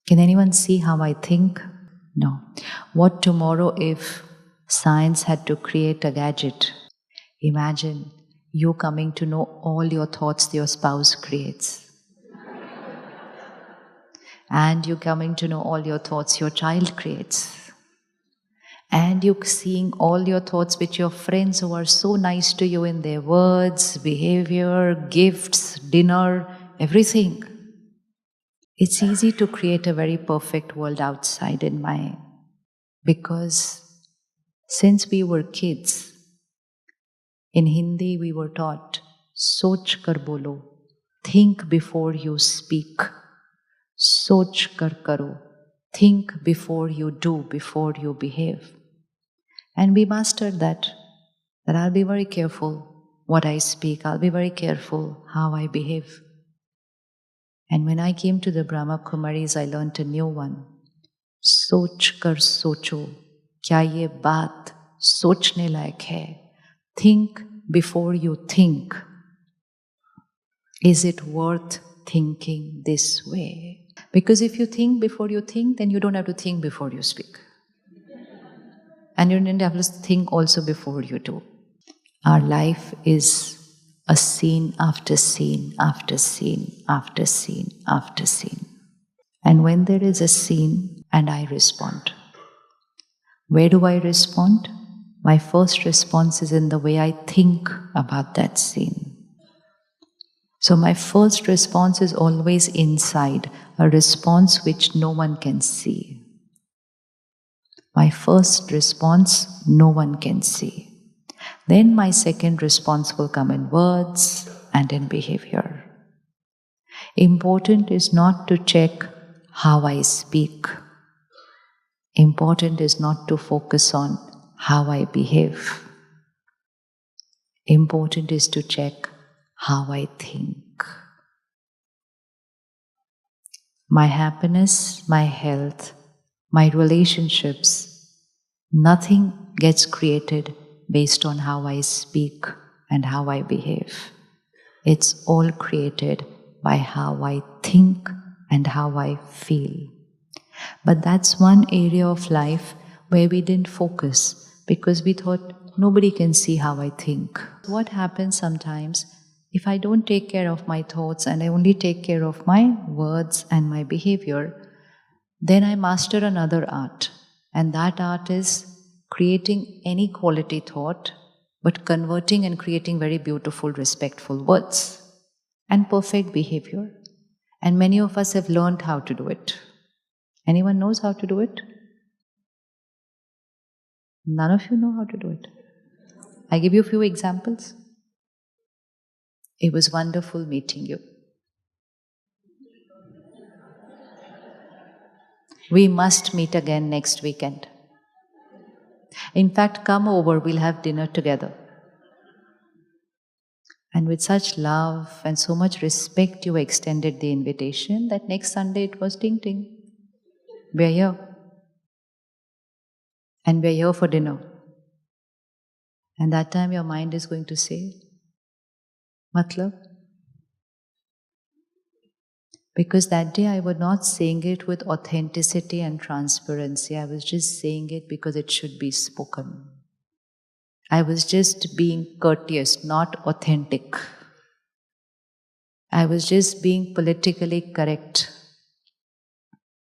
Can anyone see how I think? No. What tomorrow if science had to create a gadget? Imagine you coming to know all your thoughts your spouse creates. And you coming to know all your thoughts your child creates. And you seeing all your thoughts with your friends who are so nice to you in their words, behavior, gifts, dinner, everything. It's easy to create a very perfect world outside in mind. Because since we were kids, in Hindi we were taught, soch kar bolo, think before you speak. Soch kar karo, think before you do, before you behave. And we mastered that I'll be very careful what I speak, I'll be very careful how I behave. And when I came to the Brahma Kumaris, I learned a new one. Soch kar socho, kya ye baat sochne layak hai? Think before you think. Is it worth thinking this way? Because if you think before you think, then you don't have to think before you speak. And you don't have to think also before you do. Our life is a scene after scene, after scene, after scene, after scene. And when there is a scene and I respond, where do I respond? My first response is in the way I think about that scene. So my first response is always inside, a response which no one can see. My first response, no one can see. Then my second response will come in words and in behavior. Important is not to check how I speak. Important is not to focus on how I behave. Important is to check how I think. My happiness, my health, my relationships, nothing gets created based on how I speak and how I behave. It's all created by how I think and how I feel. But that's one area of life where we didn't focus because we thought nobody can see how I think. What happens sometimes, if I don't take care of my thoughts and I only take care of my words and my behavior, then I master another art. And that art is creating any quality thought, but converting and creating very beautiful, respectful words and perfect behavior. And many of us have learned how to do it. Anyone knows how to do it? None of you know how to do it. I give you a few examples. It was wonderful meeting you. We must meet again next weekend. In fact, come over, we'll have dinner together. And with such love and so much respect, you extended the invitation that next Sunday it was ting ting. We're here. And we're here for dinner. And that time your mind is going to say, Matlab? Because that day I was not saying it with authenticity and transparency. I was just saying it because it should be spoken. I was just being courteous, not authentic. I was just being politically correct.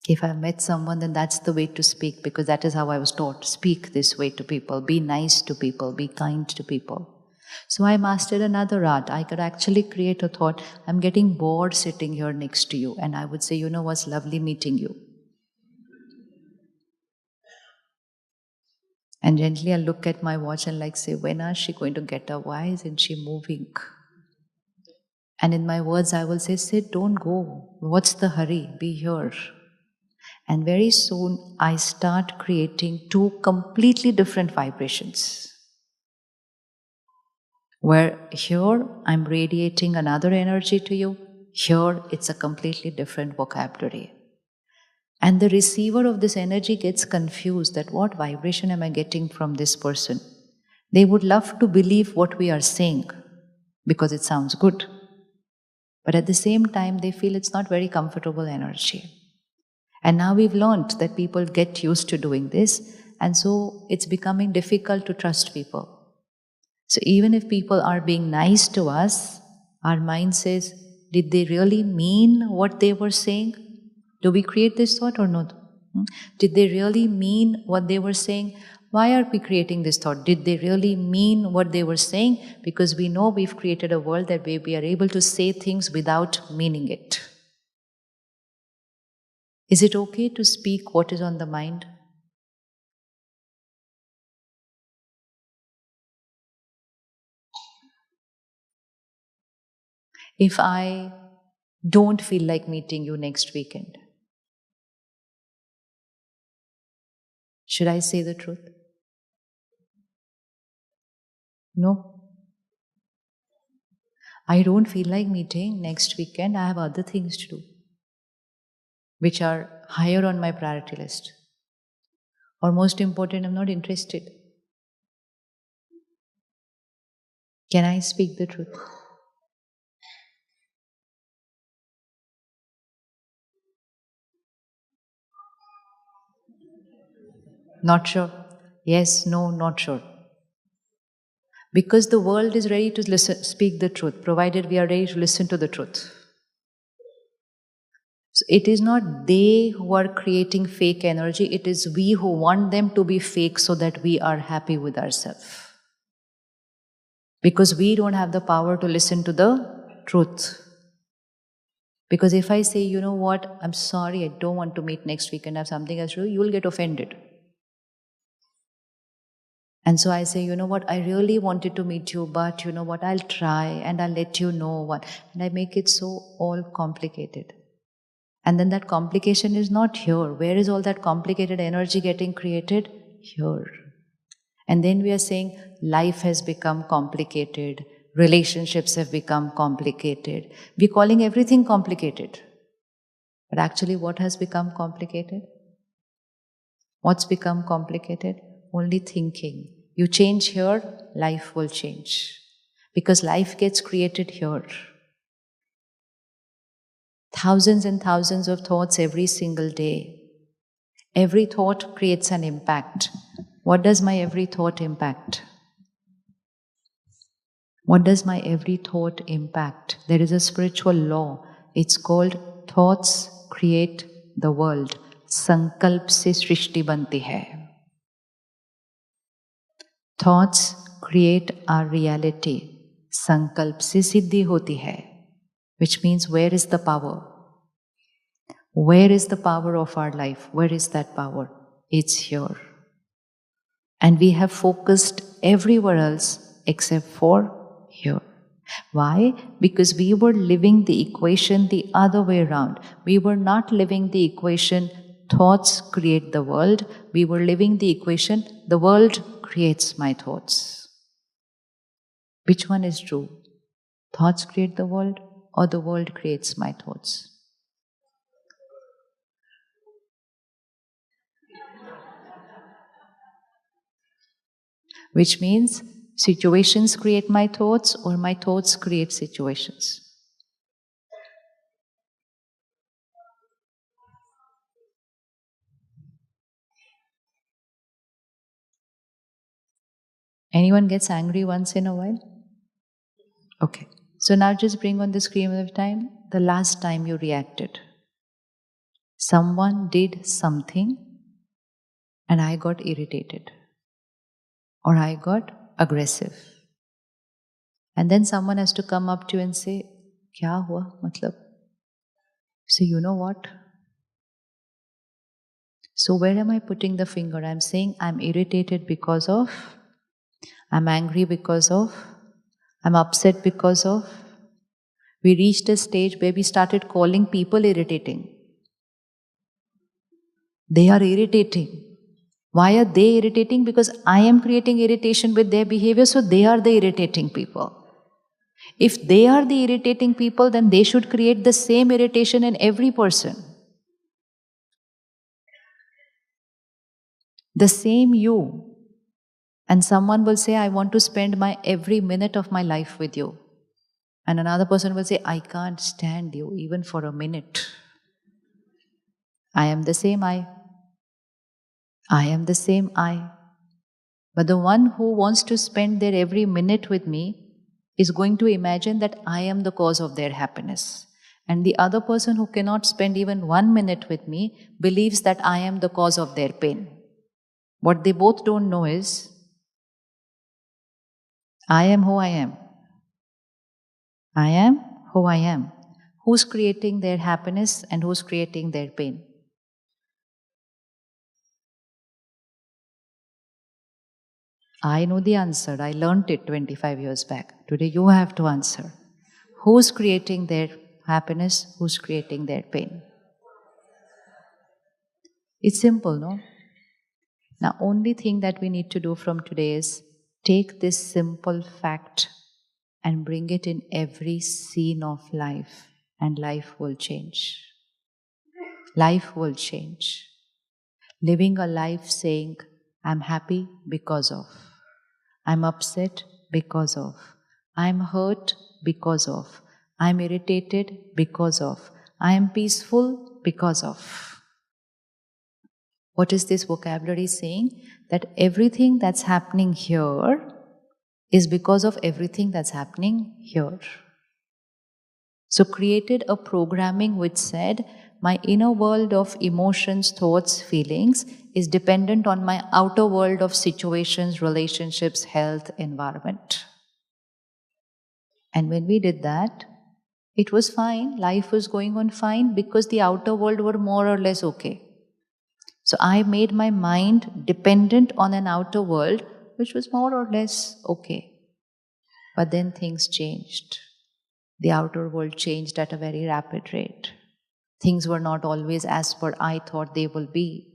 If I met someone, then that's the way to speak, because that is how I was taught. Speak this way to people, be nice to people, be kind to people. So I mastered another art. I could actually create a thought, I'm getting bored sitting here next to you. And I would say, you know what's lovely meeting you. And gently I'll look at my watch and say, when is she going to get up? Why isn't she moving? And in my words I will say, sit, don't go. What's the hurry? Be here. And very soon I start creating two completely different vibrations. Where here I'm radiating another energy to you, here it's a completely different vocabulary. And the receiver of this energy gets confused that what vibration am I getting from this person? They would love to believe what we are saying because it sounds good. But at the same time, they feel it's not very comfortable energy. And now we've learned that people get used to doing this, and so it's becoming difficult to trust people. So even if people are being nice to us, our mind says, did they really mean what they were saying? Do we create this thought or not? Did they really mean what they were saying? Why are we creating this thought? Did they really mean what they were saying? Because we know we've created a world that we are able to say things without meaning it. Is it okay to speak what is on the mind? If I don't feel like meeting you next weekend, should I say the truth? No. I don't feel like meeting next weekend. I have other things to do, which are higher on my priority list. Or most important, I'm not interested. Can I speak the truth? Not sure. Yes, no, not sure. Because the world is ready to listen, speak the truth, provided we are ready to listen to the truth. So it is not they who are creating fake energy, it is we who want them to be fake so that we are happy with ourselves. Because we don't have the power to listen to the truth. Because if I say, you know what, I'm sorry, I don't want to meet next week and have something else to do, you will get offended. And so I say, you know what, I really wanted to meet you, but you know what, I'll try and I'll let you know what. And I make it so all complicated. And then that complication is not here. Where is all that complicated energy getting created? Here. And then we are saying life has become complicated, relationships have become complicated. We're calling everything complicated. But actually, what has become complicated? What's become complicated? Only thinking. You change here, life will change. Because life gets created here. Thousands and thousands of thoughts every single day. Every thought creates an impact. What does my every thought impact? What does my every thought impact? There is a spiritual law. It's called thoughts create the world. संकल्प से सृष्टि बनती है. Thoughts create our reality. संकल्प से सिद्धि होती है. Which means, where is the power? Where is the power of our life? Where is that power? It's here. And we have focused everywhere else except for here. Why? Because we were living the equation the other way around. We were not living the equation thoughts create the world. We were living the equation the world creates my thoughts. Which one is true? Thoughts create the world or the world creates my thoughts? Which means situations create my thoughts or my thoughts create situations. Anyone gets angry once in a while? Okay. So now just bring on the screen of time the last time you reacted. Someone did something and I got irritated or I got aggressive. And then someone has to come up to you and say, Kya hua? Matlab? So you know what? So where am I putting the finger? I'm saying I'm irritated because of, I'm angry because of, I'm upset because of. We reached a stage where we started calling people irritating. They are irritating. Why are they irritating? Because I am creating irritation with their behavior, so they are the irritating people. If they are the irritating people, then they should create the same irritation in every person. The same you. And someone will say, I want to spend my every minute of my life with you. And another person will say, I can't stand you even for a minute. I am the same I. I am the same I. But the one who wants to spend their every minute with me is going to imagine that I am the cause of their happiness. And the other person who cannot spend even 1 minute with me believes that I am the cause of their pain. What they both don't know is, I am who I am. I am who I am. Who's creating their happiness and who's creating their pain? I know the answer. I learnt it 25 years back. Today you have to answer. Who's creating their happiness? Who's creating their pain? It's simple, no? Now, only thing that we need to do from today is take this simple fact and bring it in every scene of life, and life will change. Life will change. Living a life saying, I'm happy because of, I'm upset because of, I'm hurt because of, I'm irritated because of, I am peaceful because of. What is this vocabulary saying? That everything that's happening here is because of everything that's happening here. So created a programming which said, my inner world of emotions, thoughts, feelings is dependent on my outer world of situations, relationships, health, environment. And when we did that, it was fine. Life was going on fine because the outer world were more or less okay. So I made my mind dependent on an outer world which was more or less okay. But then things changed. The outer world changed at a very rapid rate. Things were not always as per I thought they will be.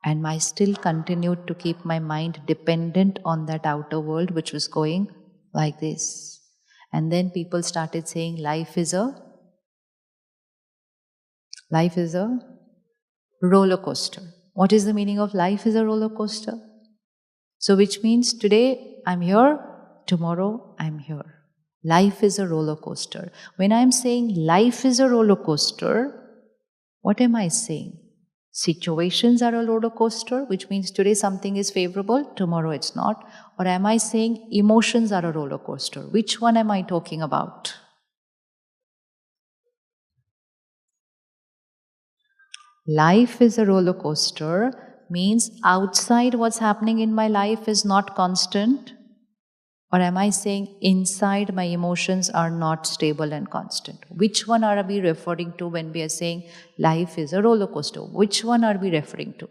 And I still continued to keep my mind dependent on that outer world which was going like this. And then people started saying life is a roller coaster. What is the meaning of life is a roller coaster? So which means today I'm here, tomorrow I'm here. Life is a roller coaster. When I'm saying life is a roller coaster, what am I saying? Situations are a roller coaster, which means today something is favorable, tomorrow it's not. Or am I saying emotions are a roller coaster? Which one am I talking about? Life is a roller coaster means outside what's happening in my life is not constant. Or am I saying inside my emotions are not stable and constant? Which one are we referring to when we are saying life is a roller coaster? Which one are we referring to?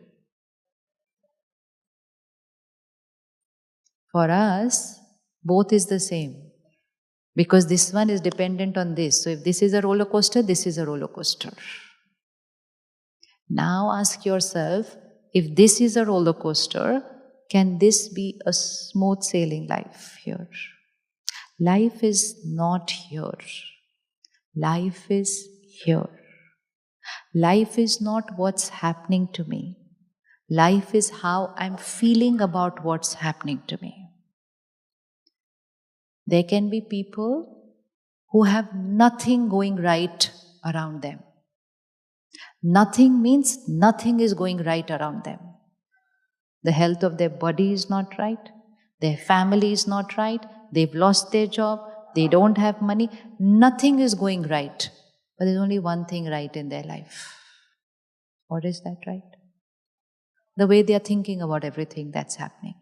For us, both is the same. Because this one is dependent on this. So if this is a roller coaster, this is a roller coaster. Now ask yourself, if this is a roller coaster, can this be a smooth sailing life here? Life is not here. Life is here. Life is not what's happening to me. Life is how I'm feeling about what's happening to me. There can be people who have nothing going right around them. Nothing means nothing is going right around them. The health of their body is not right. Their family is not right. They've lost their job. They don't have money. Nothing is going right. But there's only one thing right in their life. What is that right? The way they are thinking about everything that's happening.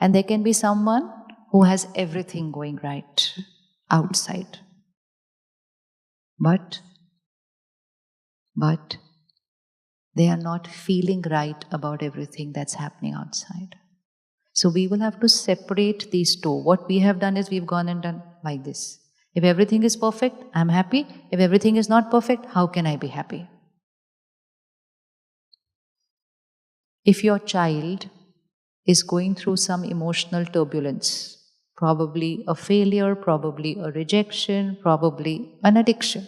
And there can be someone who has everything going right outside. But they are not feeling right about everything that's happening outside. So we will have to separate these two. What we have done is we've gone and done like this. If everything is perfect, I'm happy. If everything is not perfect, how can I be happy? If your child is going through some emotional turbulence, probably a failure, probably a rejection, probably an addiction,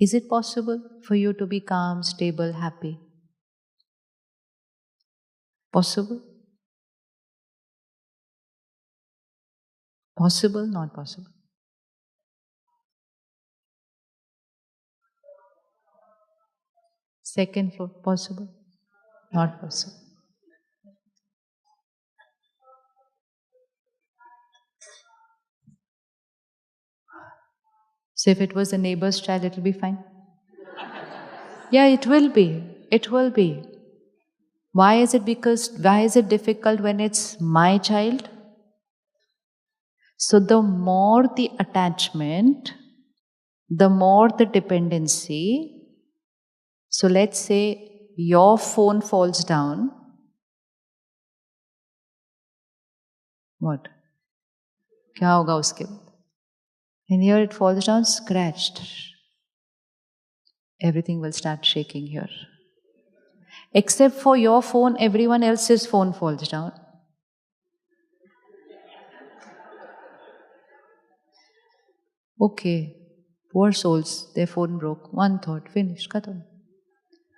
is it possible for you to be calm, stable, happy? Possible? Possible, not possible. Second floor, possible? Not possible. So if it was the neighbor's child, it will be fine? Yeah, it will be. It will be. Why is it difficult when it's my child? So the more the attachment, the more the dependency. So let's say your phone falls down. What? क्या होगा उसके बाद? And here it falls down scratched. Everything will start shaking here. Except for your phone, everyone else's phone falls down. Okay, poor souls, their phone broke. One thought, finished, khatam.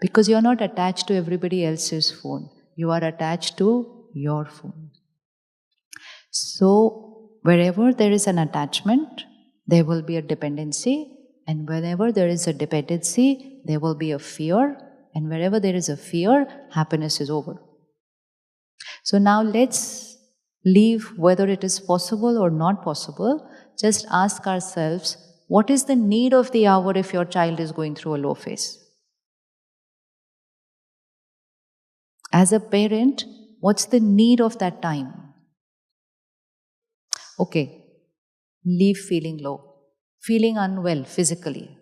Because you're not attached to everybody else's phone. You are attached to your phone. So, wherever there is an attachment, there will be a dependency. And whenever there is a dependency, there will be a fear. And wherever there is a fear, happiness is over. So now let's leave whether it is possible or not possible. Just ask ourselves, what is the need of the hour if your child is going through a low phase? As a parent, what's the need of that time? Okay, leave feeling low, feeling unwell physically.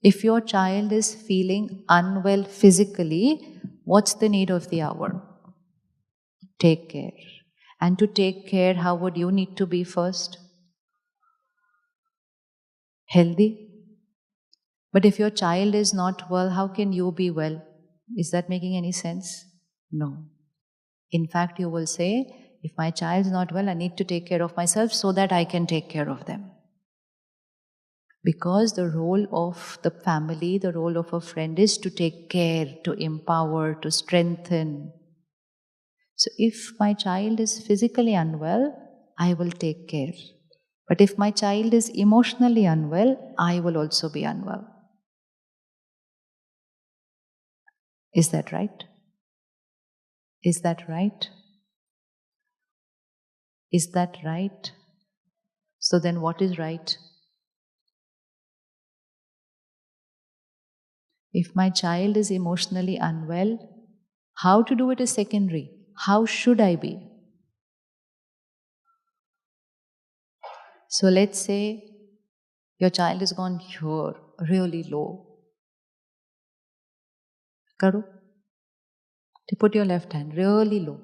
If your child is feeling unwell physically, what's the need of the hour? Take care. And to take care, how would you need to be first? Healthy. But if your child is not well, how can you be well? Is that making any sense? No. In fact, you will say, if my child is not well, I need to take care of myself so that I can take care of them. Because the role of the family, the role of a friend is to take care, to empower, to strengthen. So if my child is physically unwell, I will take care. But if my child is emotionally unwell, I will also be unwell. Is that right? Is that right? Is that right? So then what is right? If my child is emotionally unwell, how to do it is secondary. How should I be? So let's say your child is gone here, really low. Karo. To put your left hand really low.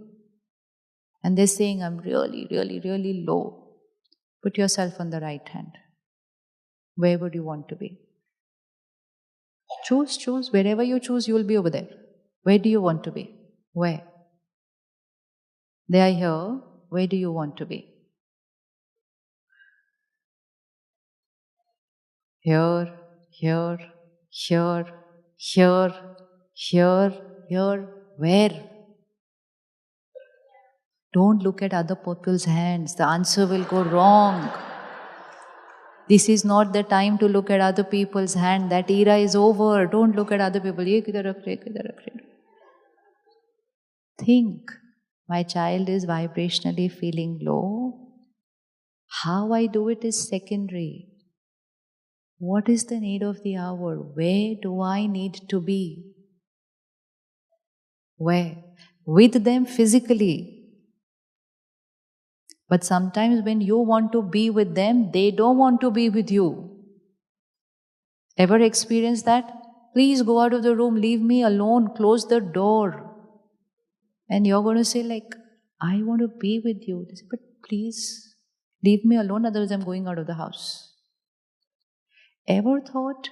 And they're saying, I'm really, really, really low. Put yourself on the right hand. Where would you want to be? Choose. Wherever you choose, you will be over there. Where do you want to be? Where? They are here. Where do you want to be? Here, here, here, here, here, here. Where? Don't look at other people's hands. The answer will go wrong. This is not the time to look at other people's hand. That era is over. Don't look at other people. Ye kidhar rakh rahe, kidhar rakh rahe. Think, my child is vibrationally feeling low. How I do it is secondary. What is the need of the hour? Where do I need to be? Where? With them physically. But sometimes when you want to be with them, they don't want to be with you. Ever experienced that? Please go out of the room, leave me alone, close the door. And you're going to say like, I want to be with you. They say, but please, leave me alone, otherwise I'm going out of the house. Ever thought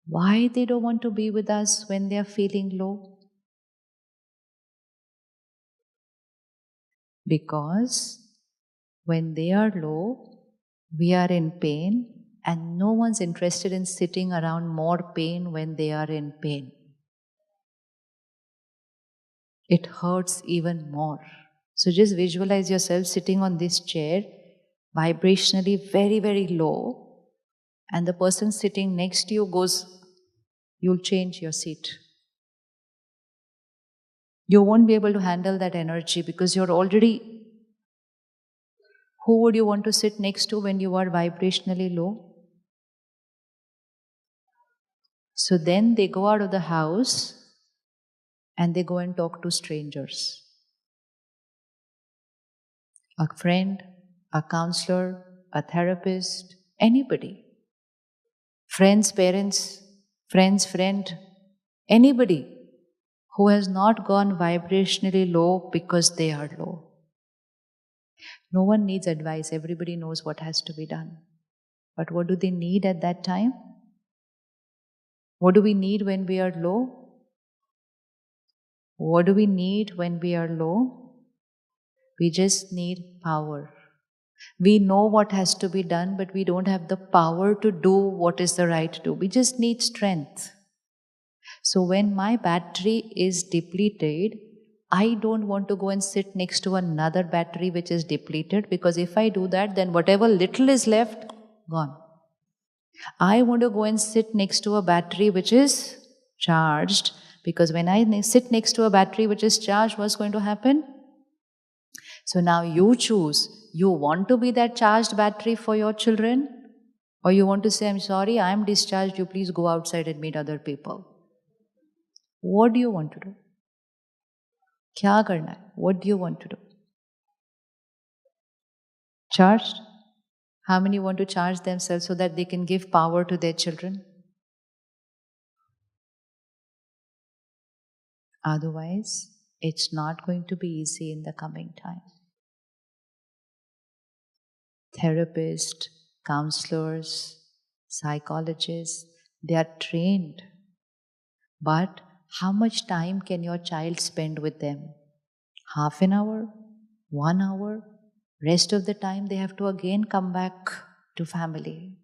why they don't want to be with us when they are feeling low? Because when they are low, we are in pain, and no one's interested in sitting around more pain when they are in pain. It hurts even more. So just visualize yourself sitting on this chair, vibrationally very, very low, and the person sitting next to you goes you'll change your seat. You won't be able to handle that energy because you're already. Who would you want to sit next to when you are vibrationally low? So then they go out of the house and they go and talk to strangers. A friend, a counselor, a therapist, anybody. Friends, parents, friend's friend, anybody who has not gone vibrationally low because they are low. No one needs advice, everybody knows what has to be done. But what do they need at that time? What do we need when we are low? What do we need when we are low? We just need power. We know what has to be done, but we don't have the power to do what is the right to do. We just need strength. So when my battery is depleted, I don't want to go and sit next to another battery which is depleted, because if I do that, then whatever little is left, gone. I want to go and sit next to a battery which is charged, because when I sit next to a battery which is charged, what's going to happen? So now you choose. You want to be that charged battery for your children, or you want to say, I'm sorry, I'm discharged, you please go outside and meet other people. What do you want to do? Kya karna hai? What do you want to do? Charged? How many want to charge themselves so that they can give power to their children? Otherwise, it's not going to be easy in the coming time. Therapists, counselors, psychologists, they are trained. But how much time can your child spend with them? Half an hour? 1 hour? Rest of the time they have to again come back to family.